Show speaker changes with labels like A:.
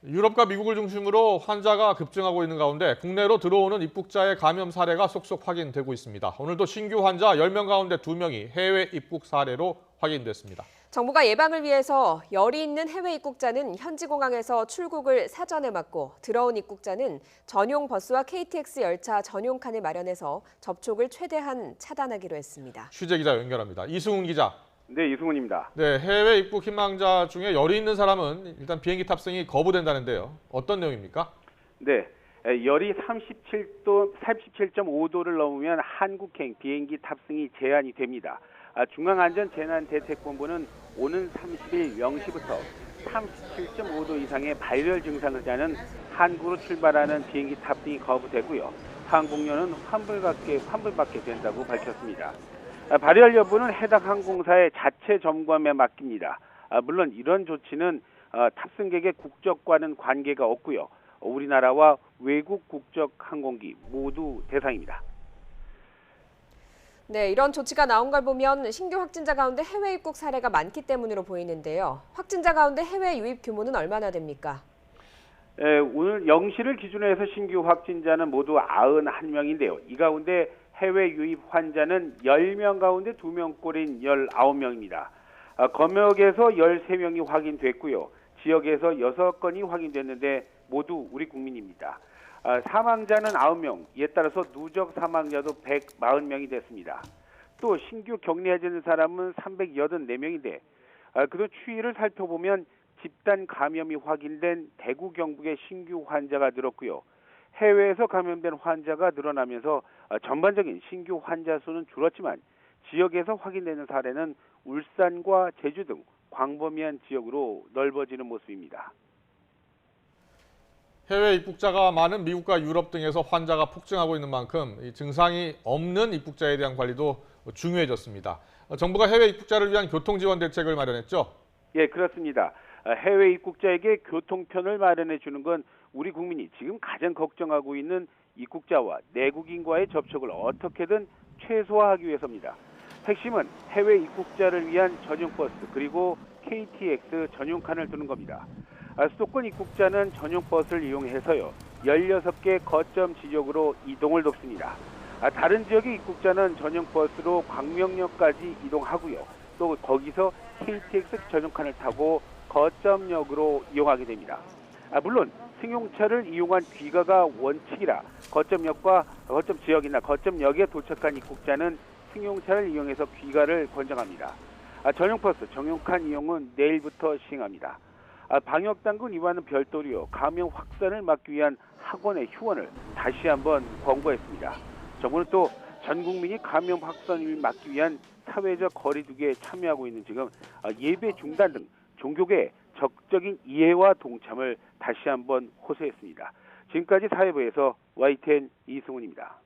A: 유럽과 미국을 중심으로 환자가 급증하고 있는 가운데 국내로 들어오는 입국자의 감염 사례가 속속 확인되고 있습니다. 오늘도 신규 환자 10명 가운데 2명이 해외 입국 사례로 확인됐습니다.
B: 정부가 예방을 위해서 열이 있는 해외 입국자는 현지 공항에서 출국을 사전에 막고 들어온 입국자는 전용 버스와 KTX 열차 전용 칸을 마련해서 접촉을 최대한 차단하기로 했습니다.
A: 취재 기자 연결합니다. 이승훈 기자.
C: 네, 이승훈입니다.
A: 네, 해외 입국 희망자 중에 열이 있는 사람은 일단 비행기 탑승이 거부된다는데요. 어떤 내용입니까?
C: 네, 열이 37.5도를 넘으면 한국행 비행기 탑승이 제한이 됩니다. 중앙안전재난대책본부는 오는 30일 0시부터 37.5도 이상의 발열 증상을 자는 한국으로 출발하는 비행기 탑승이 거부되고요. 항공료는 환불받게 된다고 밝혔습니다. 발열 여부는 해당 항공사의 자체 점검에 맡깁니다. 물론 이런 조치는 탑승객의 국적과는 관계가 없고요. 우리나라와 외국 국적 항공기 모두 대상입니다.
B: 네, 이런 조치가 나온 걸 보면 신규 확진자 가운데 해외 입국 사례가 많기 때문으로 보이는데요. 확진자 가운데 해외 유입 규모는 얼마나 됩니까?
C: 오늘 0시를 기준으로 해서 신규 확진자는 모두 91명인데요. 이 가운데 해외 유입 환자는 10명 가운데 2명꼴인 19명입니다. 검역에서 13명이 확인됐고요. 지역에서 6건이 확인됐는데 모두 우리 국민입니다. 사망자는 9명, 이에 따라서 누적 사망자도 140명이 됐습니다. 또 신규 격리해지는 사람은 384명인데 그도 추이를 살펴보면 집단 감염이 확인된 대구 경북의 신규 환자가 늘었고요. 해외에서 감염된 환자가 늘어나면서 전반적인 신규 환자 수는 줄었지만 지역에서 확인되는 사례는 울산과 제주 등 광범위한 지역으로 넓어지는 모습입니다.
A: 해외 입국자가 많은 미국과 유럽 등에서 환자가 폭증하고 있는 만큼 증상이 없는 입국자에 대한 관리도 중요해졌습니다. 정부가 해외 입국자를 위한 교통 지원 대책을 마련했죠?
C: 예, 그렇습니다. 해외 입국자에게 교통편을 마련해 주는 건 우리 국민이 지금 가장 걱정하고 있는 입국자와 내국인과의 접촉을 어떻게든 최소화하기 위해서입니다. 핵심은 해외 입국자를 위한 전용 버스 그리고 KTX 전용 칸을 두는 겁니다. 수도권 입국자는 전용 버스를 이용해서요 16개 거점 지역으로 이동을 돕습니다. 다른 지역의 입국자는 전용 버스로 광명역까지 이동하고요. 또 거기서 KTX 전용 칸을 타고 거점역으로 이용하게 됩니다. 물론 승용차를 이용한 귀가가 원칙이라 거점 지역이나 거점역에 도착한 입국자는 승용차를 이용해서 귀가를 권장합니다. 전용 버스 전용 칸 이용은 내일부터 시행합니다. 방역당국 이와는 별도로요 감염 확산을 막기 위한 학원의 휴원을 다시 한번 권고했습니다. 정부는 또 전 국민이 감염 확산을 막기 위한 사회적 거리두기에 참여하고 있는 지금 예배 중단 등 종교계의 적극적인 이해와 동참을 다시 한번 호소했습니다. 지금까지 사회부에서 YTN 이승훈입니다.